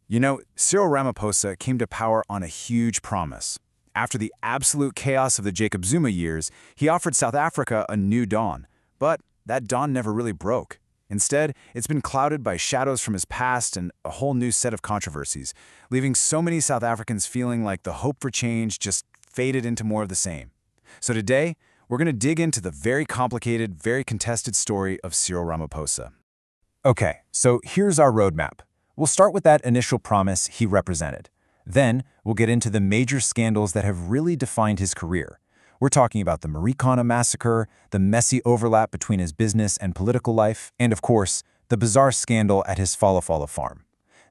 Cyril Ramaphosa came to power on a huge promise. After the absolute chaos of the Jacob Zuma years, he offered South Africa a new dawn. But that dawn never really broke. Instead, it's been clouded by shadows from his past and a whole new set of controversies, leaving so many South Africans feeling like the hope for change just faded into more of the same. So today, we're going to dig into the very complicated, very contested story of Cyril Ramaphosa. Okay, so here's our roadmap. We'll start with that initial promise he represented. Then, we'll get into the major scandals that have really defined his career. We're talking about the Marikana massacre, the messy overlap between his business and political life, and of course, the bizarre scandal at his Fala Fala farm.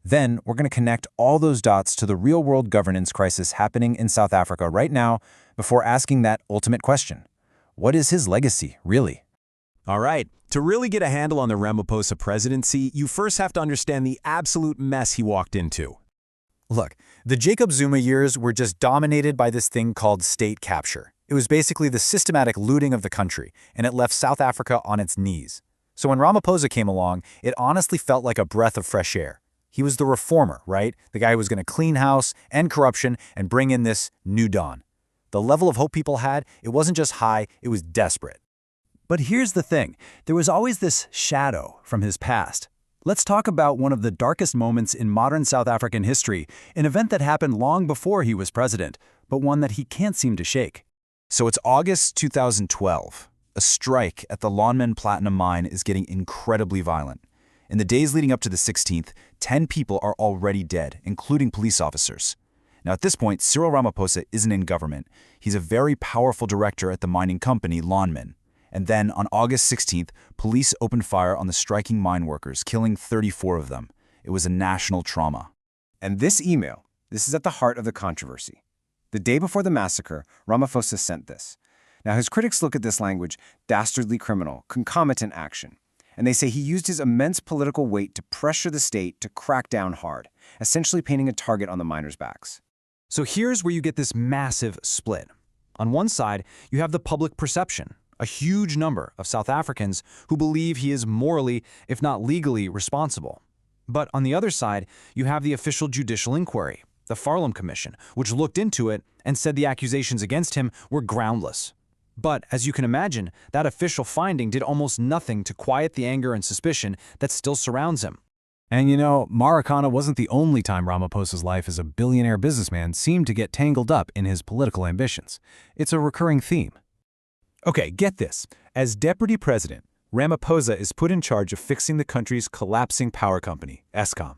Then, we're going to connect all those dots to the real-world governance crisis happening in South Africa right now before asking that ultimate question. What is his legacy, really? All right, to really get a handle on the Ramaphosa presidency, you first have to understand the absolute mess he walked into. Look, the Jacob Zuma years were just dominated by this thing called state capture. It was basically the systematic looting of the country, and it left South Africa on its knees. So when Ramaphosa came along, it honestly felt like a breath of fresh air. He was the reformer, right? The guy who was going to clean house, end corruption, and bring in this new dawn. The level of hope people had, it wasn't just high, it was desperate. But here's the thing, there was always this shadow from his past. Let's talk about one of the darkest moments in modern South African history, an event that happened long before he was president, but one that he can't seem to shake. So it's August 2012. A strike at the Lonmin Platinum Mine is getting incredibly violent. In the days leading up to the 16th, 10 people are already dead, including police officers. Now at this point, Cyril Ramaphosa isn't in government. He's a very powerful director at the mining company Lonmin. And then, on August 16th, police opened fire on the striking mine workers, killing 34 of them. It was a national trauma. And this email, this is at the heart of the controversy. The day before the massacre, Ramaphosa sent this. Now, his critics look at this language, dastardly criminal, concomitant action. And they say he used his immense political weight to pressure the state to crack down hard, essentially painting a target on the miners' backs. So here's where you get this massive split. On one side, you have the public perception. A huge number of South Africans who believe he is morally, if not legally, responsible. But on the other side, you have the official judicial inquiry, the Farlam Commission, which looked into it and said the accusations against him were groundless. But, as you can imagine, that official finding did almost nothing to quiet the anger and suspicion that still surrounds him. And Marikana wasn't the only time Ramaphosa's life as a billionaire businessman seemed to get tangled up in his political ambitions. It's a recurring theme. Okay, get this. As deputy president, Ramaphosa is put in charge of fixing the country's collapsing power company, Eskom.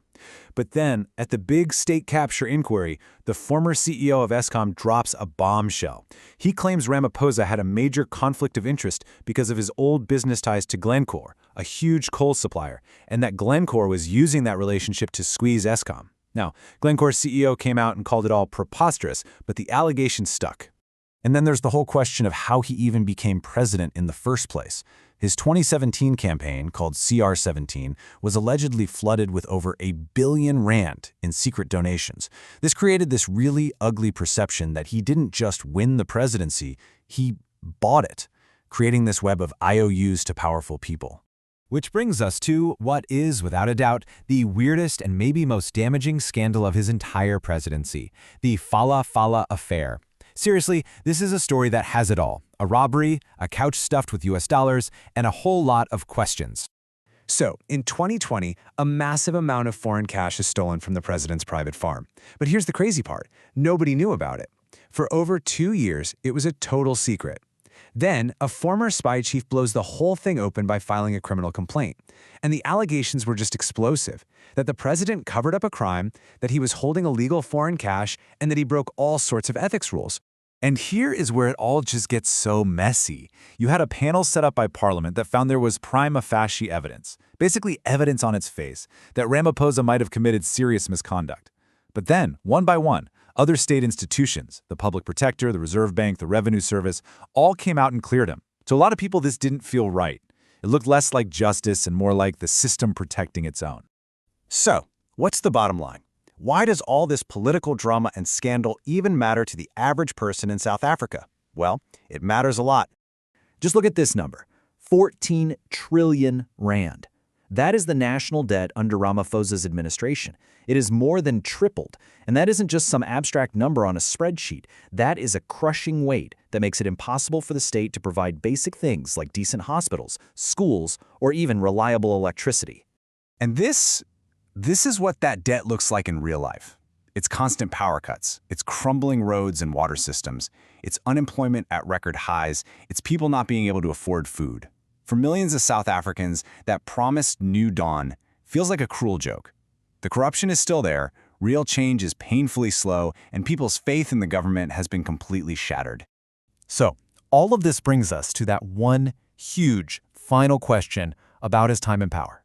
But then, at the big state capture inquiry, the former CEO of Eskom drops a bombshell. He claims Ramaphosa had a major conflict of interest because of his old business ties to Glencore, a huge coal supplier, and that Glencore was using that relationship to squeeze Eskom. Now, Glencore's CEO came out and called it all preposterous, but the allegation stuck. And then there's the whole question of how he even became president in the first place. His 2017 campaign, called CR17, was allegedly flooded with over R1 billion in secret donations. This created this really ugly perception that he didn't just win the presidency, he bought it, creating this web of IOUs to powerful people. Which brings us to what is, without a doubt, the weirdest and maybe most damaging scandal of his entire presidency, the Fala Fala affair. Seriously, this is a story that has it all. A robbery, a couch stuffed with US dollars, and a whole lot of questions. So, in 2020, a massive amount of foreign cash is stolen from the president's private farm. But here's the crazy part. Nobody knew about it. For over 2 years, it was a total secret. Then, a former spy chief blows the whole thing open by filing a criminal complaint. And the allegations were just explosive, that the president covered up a crime, that he was holding illegal foreign cash, and that he broke all sorts of ethics rules. And here is where it all just gets so messy. You had a panel set up by Parliament that found there was prima facie evidence, basically evidence on its face, that Ramaphosa might have committed serious misconduct. But then, one by one, other state institutions, the Public Protector, the Reserve Bank, the Revenue Service, all came out and cleared him. To a lot of people, this didn't feel right. It looked less like justice and more like the system protecting its own. So, what's the bottom line? Why does all this political drama and scandal even matter to the average person in South Africa? Well, it matters a lot. Just look at this number, 14 trillion rand. That is the national debt under Ramaphosa's administration. It is more than tripled, and that isn't just some abstract number on a spreadsheet. That is a crushing weight that makes it impossible for the state to provide basic things like decent hospitals, schools, or even reliable electricity. And this is what that debt looks like in real life. It's constant power cuts, it's crumbling roads and water systems, it's unemployment at record highs, it's people not being able to afford food. For millions of South Africans, that promised new dawn feels like a cruel joke. The corruption is still there, real change is painfully slow, and people's faith in the government has been completely shattered. So, all of this brings us to that one huge final question about his time in power.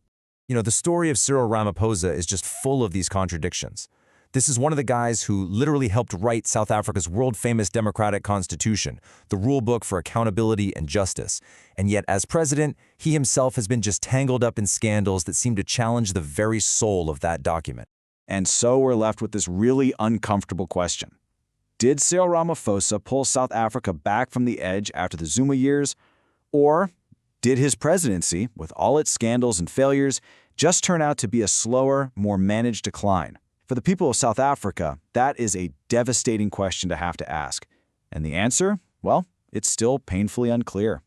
The story of Cyril Ramaphosa is just full of these contradictions. This is one of the guys who literally helped write South Africa's world-famous democratic constitution, the rule book for accountability and justice. And yet, as president, he himself has been just tangled up in scandals that seem to challenge the very soul of that document. And so we're left with this really uncomfortable question. Did Cyril Ramaphosa pull South Africa back from the edge after the Zuma years? Or did his presidency, with all its scandals and failures, just turn out to be a slower, more managed decline? For the people of South Africa, that is a devastating question to have to ask. And the answer? Well, it's still painfully unclear.